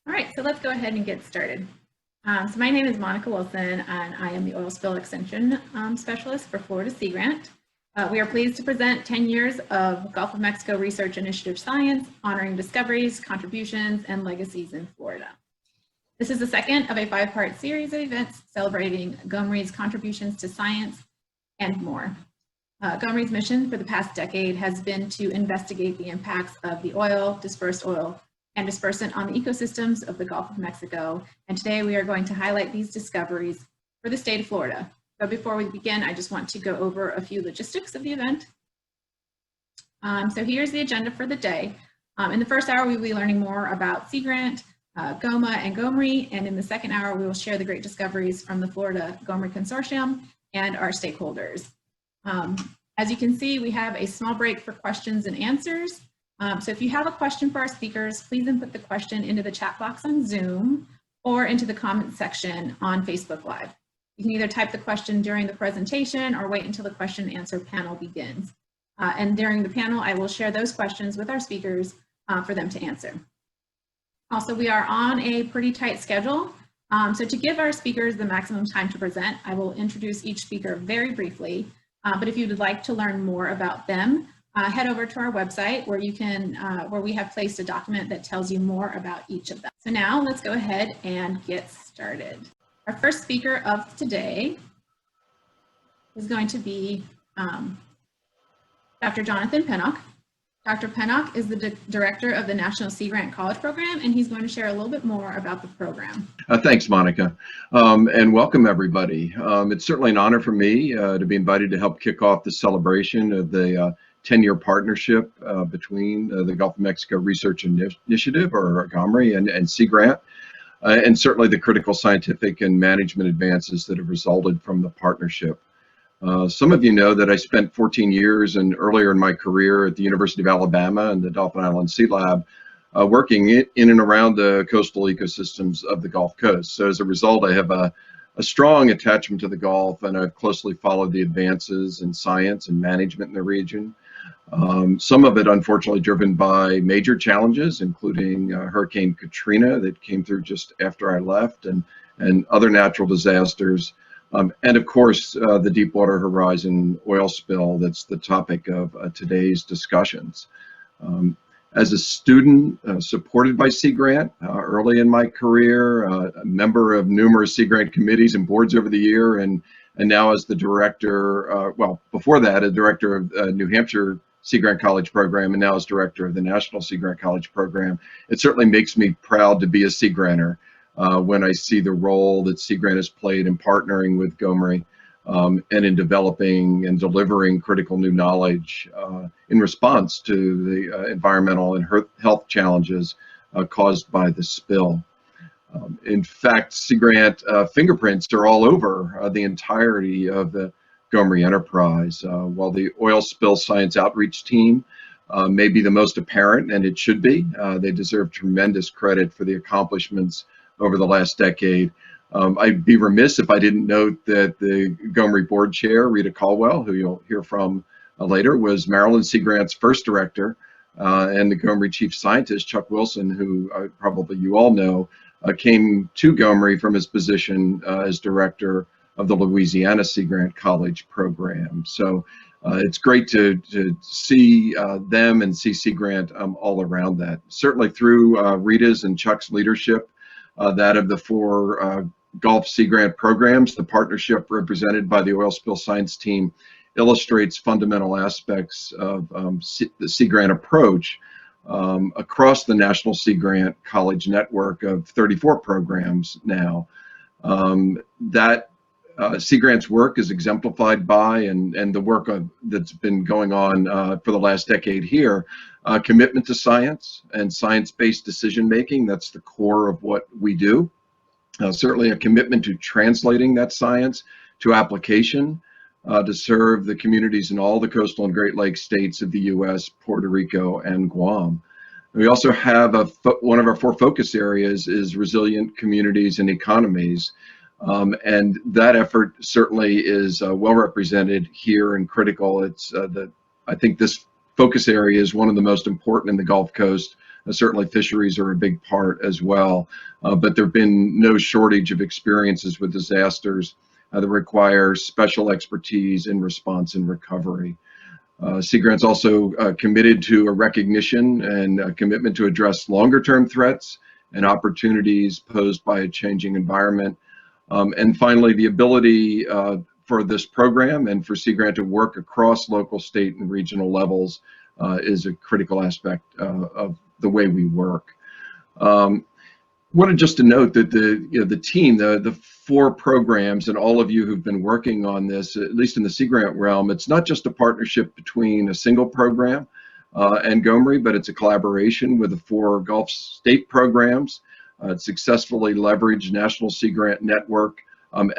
All right, so let's go ahead and get started. So my name is Monica Wilson, and I am the Oil Spill Extension Specialist for Florida Sea Grant. We are pleased to present 10 years of Gulf of Mexico Research Initiative science, honoring discoveries, contributions, and legacies in Florida. This is the second of a 5-part series of events celebrating GOMRI's contributions to science and more. GOMRI's mission for the past decade has been to investigate the impacts of the oil, dispersed oil, and dispersant on the ecosystems of the Gulf of Mexico. And today we are going to highlight these discoveries for the state of Florida. But before we begin, I just want to go over a few logistics of the event. So here's the agenda for the day. In the first hour, we will be learning more about Sea Grant, GOMA, and GOMRI. And in the second hour, we will share the great discoveries from the Florida GOMRI Consortium and our stakeholders. As you can see, we have a small break for questions and answers. So if you have a question for our speakers, please input the question into the chat box on Zoom or into the comment section on Facebook Live. You can either type the question during the presentation or wait until the question and answer panel begins. And during the panel, I will share those questions with our speakers for them to answer. Also, we are on a pretty tight schedule. So to give our speakers the maximum time to present, I will introduce each speaker very briefly. But if you would like to learn more about them, head over to our website where you can, where we have placed a document that tells you more about each of them. So now let's go ahead and get started. Our first speaker of today is going to be Dr. Jonathan Pennock. Dr. Pennock is the director of the National Sea Grant College Program, and he's going to share a little bit more about the program. Thanks, Monica, and welcome everybody. It's certainly an honor for me to be invited to help kick off the celebration of the 10-year partnership between the Gulf of Mexico Research Initiative, or GOMRI, and Sea Grant, and certainly the critical scientific and management advances that have resulted from the partnership. Some of you know that I spent 14 years and earlier in my career at the University of Alabama and the Dauphin Island Sea Lab, working in and around the coastal ecosystems of the Gulf Coast. So as a result, I have a strong attachment to the Gulf, and I've closely followed the advances in science and management in the region. Some of it, unfortunately, driven by major challenges, including Hurricane Katrina that came through just after I left, and other natural disasters. And of course, the Deepwater Horizon oil spill that's the topic of today's discussions. As a student supported by Sea Grant early in my career, a member of numerous Sea Grant committees and boards over the year, and now as the director, well, before that, a director of New Hampshire Sea Grant College Program, and now as director of the National Sea Grant College Program, it certainly makes me proud to be a Sea Granter. When I see the role that Sea Grant has played in partnering with GOMRI and in developing and delivering critical new knowledge in response to the environmental and health challenges caused by the spill. In fact, Sea Grant fingerprints are all over the entirety of the GOMRI enterprise. While the oil spill science outreach team may be the most apparent, and it should be, they deserve tremendous credit for the accomplishments over the last decade. I'd be remiss if I didn't note that the GOMRI board chair, Rita Caldwell, who you'll hear from later, was Maryland Sea Grant's first director, and the GOMRI chief scientist, Chuck Wilson, who probably you all know, came to GOMRI from his position as director of the Louisiana Sea Grant College Program. So it's great to see them and see Sea Grant all around that. Certainly through Rita's and Chuck's leadership, that of the 4 Gulf Sea Grant programs, the partnership represented by the oil spill science team illustrates fundamental aspects of the Sea Grant approach across the National Sea Grant College network of 34 programs now. That Sea Grant's work is exemplified by, and the work that's been going on for the last decade here, commitment to science and science-based decision-making. That's the core of what we do. Certainly a commitment to translating that science to application to serve the communities in all the coastal and Great Lakes states of the U.S., Puerto Rico, and Guam. We also have one of our 4 focus areas is resilient communities and economies. And that effort certainly is well represented here and critical. It's I think this focus area is one of the most important in the Gulf Coast Certainly fisheries are a big part as well, but there have been no shortage of experiences with disasters that require special expertise in response and recovery. Sea Grant's also committed to a recognition and a commitment to address longer-term threats and opportunities posed by a changing environment. And finally, the ability for this program and for Sea Grant to work across local, state, and regional levels is a critical aspect of the way we work. Wanted just to note that the team, the 4 programs, and all of you who've been working on this, at least in the Sea Grant realm, it's not just a partnership between a single program and GOMRI, but it's a collaboration with the 4 Gulf state programs. It successfully leveraged National Sea Grant Network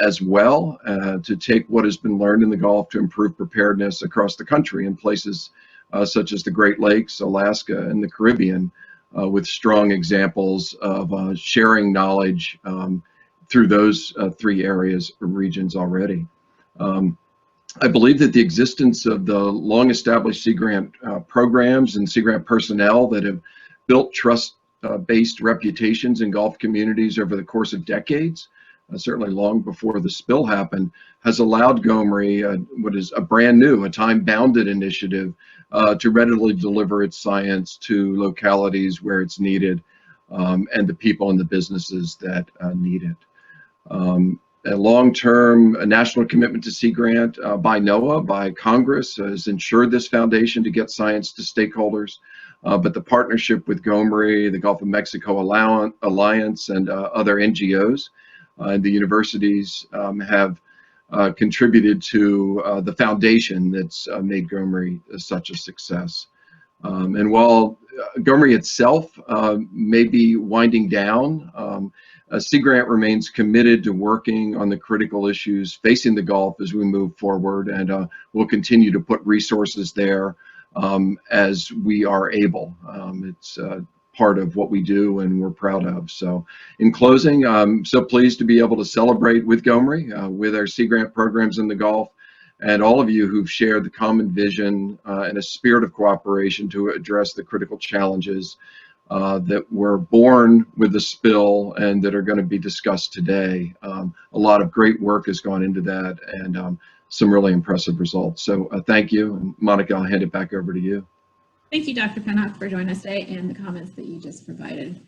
as well to take what has been learned in the Gulf to improve preparedness across the country in places such as the Great Lakes, Alaska, and the Caribbean, with strong examples of sharing knowledge through those 3 areas or regions already. I believe that the existence of the long-established Sea Grant programs and Sea Grant personnel that have built trust-based reputations in Gulf communities over the course of decades, certainly long before the spill happened, has allowed GOMRI, what is a brand new, a time-bounded initiative, to readily deliver its science to localities where it's needed and the people and the businesses that need it. A long-term national commitment to Sea Grant by NOAA, by Congress, has ensured this foundation to get science to stakeholders. But the partnership with GOMRI, the Gulf of Mexico Alliance, and other NGOs and the universities have contributed to the foundation that's made GOMRI such a success. And while GOMRI itself may be winding down, Sea Grant remains committed to working on the critical issues facing the Gulf as we move forward, and we'll continue to put resources there as we are able. It's part of what we do and we're proud of. So in closing, I'm so pleased to be able to celebrate with GOMRI, with our Sea Grant programs in the Gulf, and all of you who've shared the common vision and a spirit of cooperation to address the critical challenges that were born with the spill and that are going to be discussed today. A lot of great work has gone into that, and some really impressive results. So thank you. And Monica, I'll hand it back over to you. Thank you, Dr. Pennock, for joining us today and the comments that you just provided.